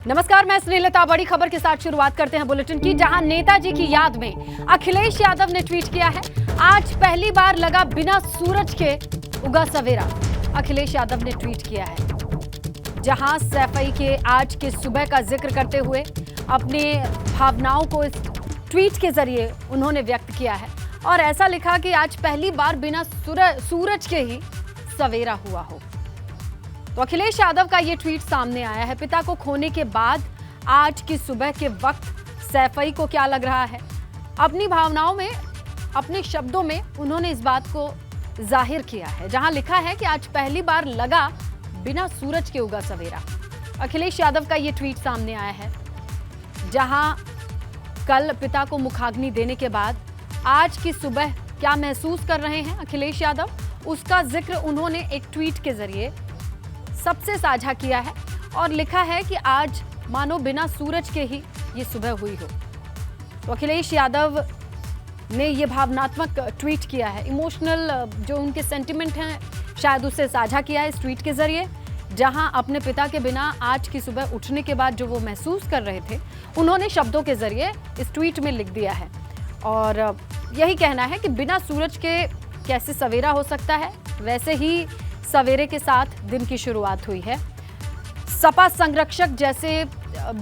नमस्कार, मैं स्नेहलता। बड़ी खबर के साथ शुरुआत करते हैं बुलेटिन की, जहां नेताजी की याद में अखिलेश यादव ने ट्वीट किया है, आज पहली बार लगा बिना सूरज के उगा सवेरा। अखिलेश यादव ने ट्वीट किया है, जहां सैफई के आज के सुबह का जिक्र करते हुए अपने भावनाओं को इस ट्वीट के जरिए उन्होंने व्यक्त किया है और ऐसा लिखा कि आज पहली बार बिना सूरज के ही सवेरा हुआ हो। तो अखिलेश यादव का ये ट्वीट सामने आया है। पिता को खोने के बाद आज की सुबह के वक्त सैफई को क्या लग रहा है, अपनी भावनाओं में, अपने शब्दों में उन्होंने इस बात को जाहिर किया है, जहां लिखा है कि आज पहली बार लगा बिना सूरज के उगा सवेरा। अखिलेश यादव का ये ट्वीट सामने आया है, जहां कल पिता को मुखाग्नि देने के बाद आज की सुबह क्या महसूस कर रहे हैं अखिलेश यादव, उसका जिक्र उन्होंने एक ट्वीट के जरिए सबसे साझा किया है और लिखा है कि आज मानो बिना सूरज के ही ये सुबह हुई हो। तो अखिलेश यादव ने ये भावनात्मक ट्वीट किया है, इमोशनल जो उनके सेंटिमेंट हैं शायद उससे साझा किया है इस ट्वीट के जरिए, जहां अपने पिता के बिना आज की सुबह उठने के बाद जो वो महसूस कर रहे थे उन्होंने शब्दों के जरिए इस ट्वीट में लिख दिया है और यही कहना है कि बिना सूरज के कैसे सवेरा हो सकता है, वैसे ही सवेरे के साथ दिन की शुरुआत हुई है। सपा संरक्षक जैसे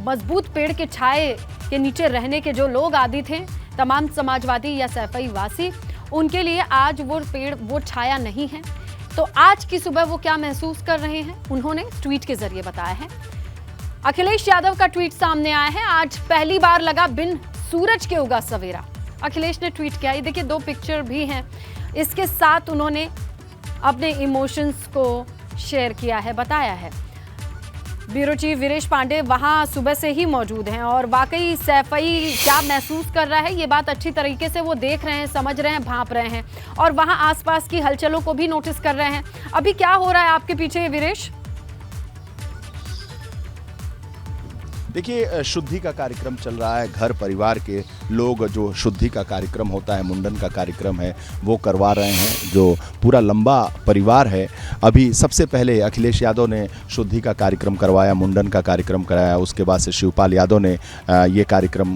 मजबूत पेड़ के छाए के नीचे रहने के जो लोग आदी थे, तमाम समाजवादी या सैफई वासी, उनके लिए आज वो पेड़, वो छाया नहीं है। तो आज की सुबह वो क्या महसूस कर रहे हैं उन्होंने ट्वीट के जरिए बताया है। अखिलेश यादव का ट्वीट सामने आया है, आज पहली बार लगा बिन सूरज के उगा सवेरा। अखिलेश ने ट्वीट किया, ये देखिए दो पिक्चर भी हैं, इसके साथ उन्होंने अपने इमोशंस को शेयर किया है, बताया है। ब्यूरो चीफ वीरेश पांडे वहां सुबह से ही मौजूद हैं और वाकई सैफई क्या महसूस कर रहा है ये बात अच्छी तरीके से वो देख रहे हैं, समझ रहे हैं, भांप रहे हैं और वहां आसपास की हलचलों को भी नोटिस कर रहे हैं। अभी क्या हो रहा है आपके पीछे वीरेश? देखिए, शुद्धि का कार्यक्रम चल रहा है। घर परिवार के लोग जो शुद्धि का कार्यक्रम होता है, मुंडन का कार्यक्रम है, वो करवा रहे हैं। जो पूरा लंबा परिवार है, अभी सबसे पहले अखिलेश यादव ने शुद्धि का कार्यक्रम करवाया, मुंडन का कार्यक्रम कराया। उसके बाद से शिवपाल यादव ने ये कार्यक्रम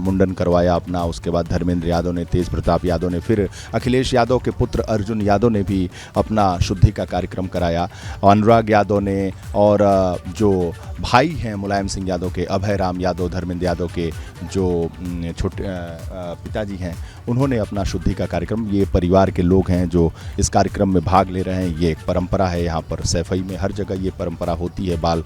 मुंडन करवाया अपना। उसके बाद धर्मेंद्र यादव ने, तेज प्रताप यादव ने, फिर अखिलेश यादव के पुत्र अर्जुन यादव ने भी अपना शुद्धि का कार्यक्रम कराया। अनुराग यादव ने और जो भाई हैं मुलायम सिंह यादव के, अभय राम यादव, धर्मेंद्र यादव के जो छोटे पिताजी हैं, उन्होंने अपना शुद्धि का कार्यक्रम, ये परिवार के लोग हैं जो इस कार्यक्रम में भाग ले रहे हैं। ये एक परंपरा है यहाँ पर सैफई में, हर जगह ये परंपरा होती है बाल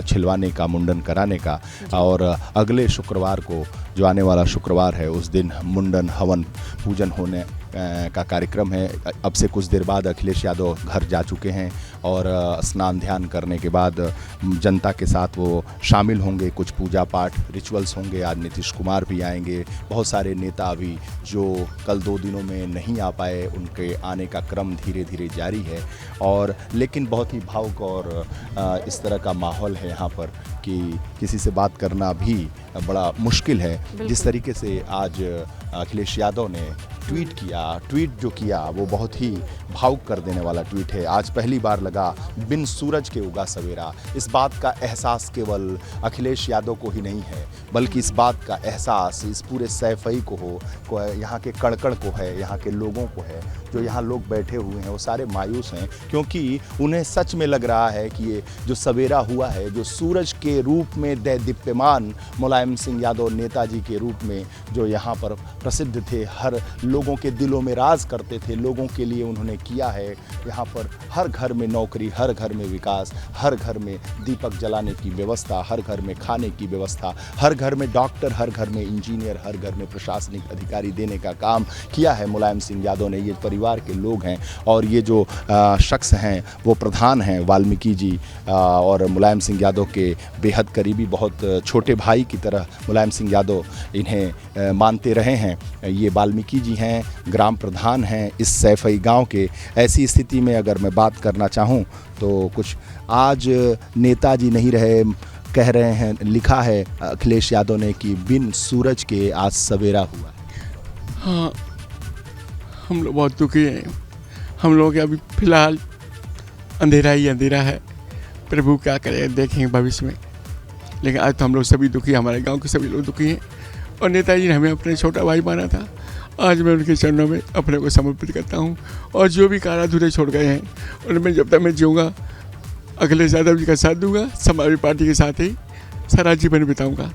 छिलवाने का, मुंडन कराने का। और अगले शुक्रवार को, जो आने वाला शुक्रवार है, उस दिन मुंडन हवन पूजन होने का कार्यक्रम है। अब से कुछ देर बाद अखिलेश यादव घर जा चुके हैं और स्नान ध्यान करने के बाद जनता के साथ वो शामिल होंगे। कुछ पूजा पाठ रिचुअल्स होंगे। आज नीतीश कुमार भी आएंगे, बहुत सारे नेता अभी जो कल 2 दिनों में नहीं आ पाए, उनके आने का क्रम धीरे धीरे जारी है। और लेकिन बहुत ही भावुक और इस तरह का माहौल है यहाँ पर कि किसी से बात करना भी बड़ा मुश्किल है। जिस तरीके से आज अखिलेश यादव ने ट्वीट जो किया वो बहुत ही भावुक कर देने वाला ट्वीट है। आज पहली बार लगा बिन सूरज के उगा सवेरा। इस बात का एहसास केवल अखिलेश यादव को ही नहीं है, बल्कि इस बात का एहसास इस पूरे सैफई को यहाँ के कण-कण को है, यहाँ के लोगों को है। जो यहाँ लोग बैठे हुए हैं वो सारे मायूस हैं, क्योंकि उन्हें सच में लग रहा है कि ये जो सवेरा हुआ है, जो सूरज के रूप में दीप्यमान मुलायम सिंह यादव नेताजी के रूप में जो यहाँ पर प्रसिद्ध थे, हर लोगों के दिलों में राज करते थे, लोगों के लिए उन्होंने किया है। यहाँ पर हर घर में नौकरी, हर घर में विकास, हर घर में दीपक जलाने की व्यवस्था, हर घर में खाने की व्यवस्था, हर घर में डॉक्टर, हर घर में इंजीनियर, हर घर में प्रशासनिक अधिकारी देने का काम किया है मुलायम सिंह यादव ने। ये परिवार के लोग हैं और ये जो शख्स हैं वो प्रधान हैं वाल्मीकि जी और मुलायम सिंह यादव के बेहद करीबी, बहुत छोटे भाई की तरह मुलायम सिंह यादव इन्हें मानते रहे हैं। ये वाल्मीकि जी हैं, ग्राम प्रधान हैं इस सैफई गांव के। ऐसी स्थिति में अगर मैं बात करना चाहूं तो कुछ आज नेताजी नहीं रहे, कह रहे हैं, लिखा है अखिलेश यादव ने कि बिन सूरज के आज सवेरा हुआ। हाँ, हम लोग बहुत दुखी हैं। हम लोग अभी फ़िलहाल अंधेरा ही अंधेरा है। प्रभु क्या करे, देखेंगे भविष्य में। लेकिन आज तो हम लोग सभी दुखी, हमारे गांव के सभी लोग दुखी हैं। और नेताजी ने हमें अपने छोटा भाई माना था, आज मैं उनके चरणों में अपने को समर्पित करता हूँ। और जो भी कार्य अधूरे छोड़ गए हैं उनमें जब तक मैं जीऊँगा अखिलेश यादव जी का साथ दूंगा, समाजवादी पार्टी के साथ ही सारा जीवन बिताऊँगा।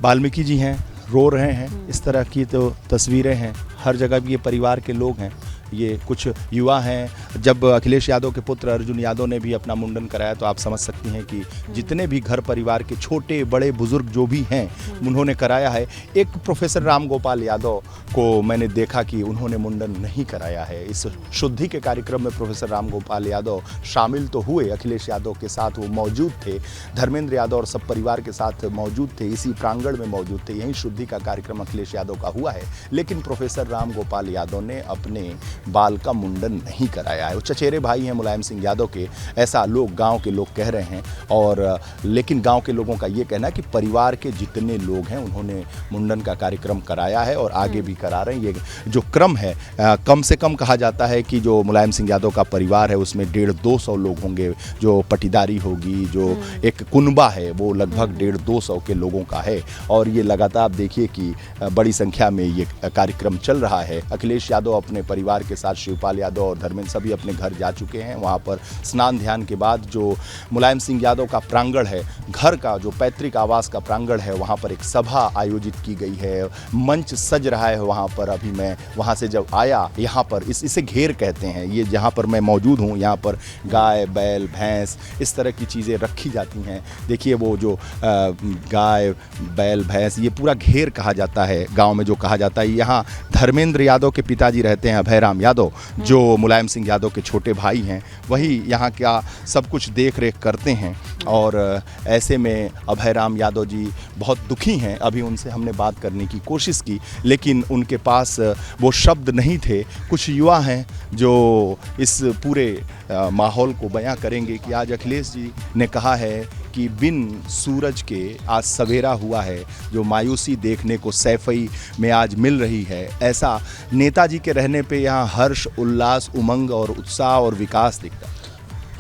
वाल्मीकि जी हैं, रो रहे हैं, इस तरह की तो तस्वीरें हैं हर जगह भी। ये परिवार के लोग हैं, ये कुछ युवा हैं। जब अखिलेश यादव के पुत्र अर्जुन यादव ने भी अपना मुंडन कराया तो आप समझ सकती हैं कि जितने भी घर परिवार के छोटे बड़े बुजुर्ग जो भी हैं उन्होंने कराया है। एक प्रोफेसर राम गोपाल यादव को मैंने देखा कि उन्होंने मुंडन नहीं कराया है। इस शुद्धि के कार्यक्रम में प्रोफेसर राम गोपाल यादव शामिल तो हुए, अखिलेश यादव के साथ वो मौजूद थे, धर्मेंद्र यादव और सब परिवार के साथ मौजूद थे, इसी प्रांगण में मौजूद थे। यहीं शुद्धि का कार्यक्रम अखिलेश यादव का हुआ है, लेकिन प्रोफेसर राम गोपाल यादव ने अपने बाल का मुंडन नहीं कराया है। वो चचेरे भाई हैं मुलायम सिंह यादव के, ऐसा लोग गांव के लोग कह रहे हैं। और लेकिन गांव के लोगों का ये कहना है कि परिवार के जितने लोग हैं उन्होंने मुंडन का कार्यक्रम कराया है और आगे भी करा रहे हैं। ये जो क्रम है, कम से कम कहा जाता है कि जो मुलायम सिंह यादव का परिवार है उसमें 150-200 लोग होंगे, जो पटीदारी होगी, जो एक कुनबा है वो लगभग 150-200 के लोगों का है। और ये लगातार आप देखिए कि बड़ी संख्या में ये कार्यक्रम चल रहा है। अखिलेश यादव अपने परिवार के साथ, शिवपाल यादव और धर्मेंद्र सभी अपने घर जा चुके हैं। वहाँ पर स्नान ध्यान के बाद जो मुलायम सिंह यादव का प्रांगण है, घर का जो पैतृक आवास का प्रांगण है, वहाँ पर एक सभा आयोजित की गई है, मंच सज रहा है वहाँ पर। अभी मैं वहाँ से जब आया, यहाँ पर इसे घेर कहते हैं, ये जहाँ पर मैं मौजूद हूँ यहाँ पर गाय बैल भैंस इस तरह की चीज़ें रखी जाती हैं। देखिए वो जो गाय बैल भैंस ये पूरा घेर कहा जाता है गाँव में, जो कहा जाता है। यहाँ धर्मेंद्र यादव के पिताजी रहते हैं, अभयराम यादव, जो मुलायम सिंह यादव के छोटे भाई हैं, वही यहाँ का सब कुछ देख रेख करते हैं। और ऐसे में अभयराम यादव जी बहुत दुखी हैं। अभी उनसे हमने बात करने की कोशिश की लेकिन उनके पास वो शब्द नहीं थे। कुछ युवा हैं जो इस पूरे माहौल को बयां करेंगे कि आज अखिलेश जी ने कहा है कि बिन सूरज के आज सवेरा हुआ है, जो मायूसी देखने को सैफई में आज मिल रही है। ऐसा नेताजी के रहने पे यहाँ हर्ष उल्लास उमंग और उत्साह और विकास दिखता है।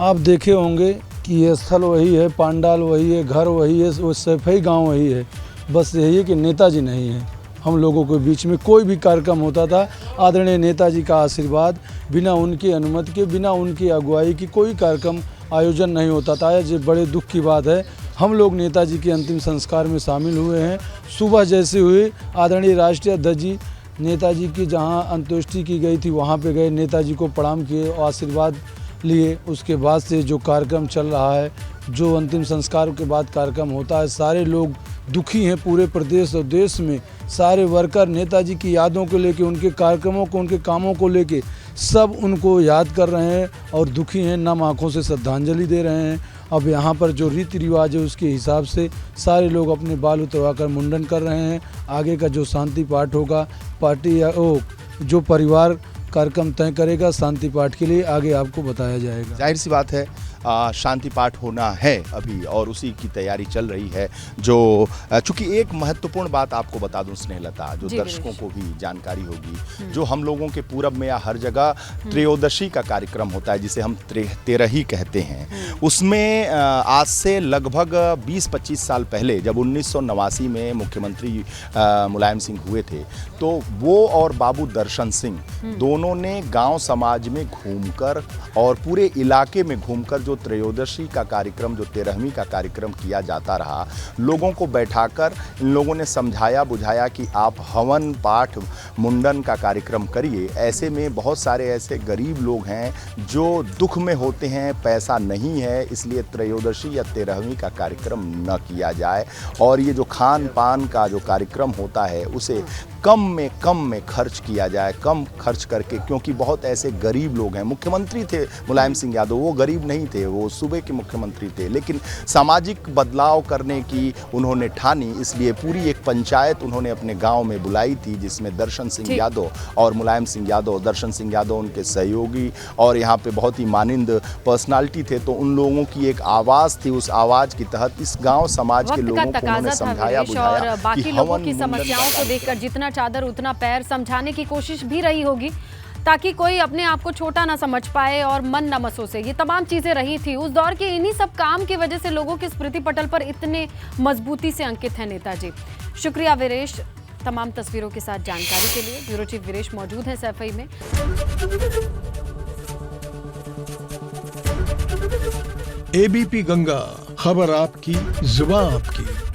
आप देखे होंगे कि ये स्थल वही है, पांडाल वही है, घर वही है, वो सैफई गांव वही है। बस यही है कि नेताजी नहीं है। हम लोगों के बीच में कोई भी कार्यक्रम होता था, आदरणीय नेताजी का आशीर्वाद, बिना उनकी अनुमति के, बिना उनकी अगुवाई की कोई कार्यक्रम आयोजन नहीं होता था। ये बड़े दुख की बात है। हम लोग नेताजी के अंतिम संस्कार में शामिल हुए हैं। सुबह जैसे हुए आदरणीय राष्ट्रीय अध्यक्ष जी नेताजी की जहां अंत्येष्टि की गई थी वहां पे गए, नेताजी को प्रणाम किए और आशीर्वाद लिए। उसके बाद से जो कार्यक्रम चल रहा है, जो अंतिम संस्कार के बाद कार्यक्रम होता है, सारे लोग दुखी हैं। पूरे प्रदेश और देश में सारे वर्कर नेताजी की यादों को लेके, उनके कार्यक्रमों को, उनके कामों को लेके सब उनको याद कर रहे हैं और दुखी हैं, नम आँखों से श्रद्धांजलि दे रहे हैं। अब यहाँ पर जो रीति रिवाज है उसके हिसाब से सारे लोग अपने बाल उतरवा कर मुंडन कर रहे हैं। आगे का जो शांति पाठ होगा, पार्टी या जो परिवार कार्यक्रम तय करेगा शांति पाठ के लिए, आगे आपको बताया जाएगा। जाहिर सी बात है शांति पाठ होना है अभी और उसी की तैयारी चल रही है। जो चूँकि एक महत्वपूर्ण बात आपको बता दूं स्नेहलता, जो दर्शकों को भी जानकारी होगी, जो हम लोगों के पूरब में या हर जगह त्रयोदशी का कार्यक्रम होता है जिसे हम तेरही कहते हैं, उसमें आज से लगभग 20-25 साल पहले जब 1989 में मुख्यमंत्री मुलायम सिंह हुए थे, तो वो और बाबू दर्शन सिंह दोनों ने गांव समाज में घूमकर और पूरे इलाके में घूमकर जो त्रयोदशी का कार्यक्रम, जो 13वीं का कार्यक्रम किया जाता रहा, लोगों को बैठाकर इन लोगों ने समझाया बुझाया कि आप हवन पाठ मुंडन का कार्यक्रम करिए। ऐसे में बहुत सारे ऐसे गरीब लोग हैं जो दुख में होते हैं, पैसा नहीं है, इसलिए त्रयोदशी या 13वीं का कार्यक्रम न किया जाए और ये जो खान पान का जो कार्यक्रम होता है उसे कम में खर्च किया जाए, कम खर्च करके, क्योंकि बहुत ऐसे गरीब लोग हैं। मुख्यमंत्री थे मुलायम सिंह यादव, वो गरीब नहीं थे, वो सूबे के मुख्यमंत्री थे, लेकिन सामाजिक बदलाव करने की उन्होंने ठानी, इसलिए पूरी एक पंचायत उन्होंने अपने गांव में बुलाई थी जिसमें दर्शन सिंह यादव और मुलायम सिंह यादव, दर्शन सिंह यादव उनके सहयोगी और यहाँ पे बहुत ही मानिंद पर्सनालिटी थे, तो उन लोगों की एक आवाज़ थी। उस आवाज़ के तहत इस गाँव समाज के लोगों को उन्होंने समझाया बुझाया बाकी लोगों की समस्याओं को देखकर जितना चादर उतना पैर समझाने की कोशिश भी रही होगी। ताकि कोई अपने आप को छोटा ना समझ पाए और मन न मसोसे। ये तमाम चीजें रही थी उस दौर के। इन्हीं सब काम की वजह से लोगों के स्मृति पटल पर इतने मजबूती से अंकित है नेताजी। शुक्रिया वीरेश, तमाम तस्वीरों के साथ जानकारी के लिए। ब्यूरो चीफ वीरेश मौजूद है सैफई में। एबीपी गंगा, खबर आपकी, जुबान आपकी।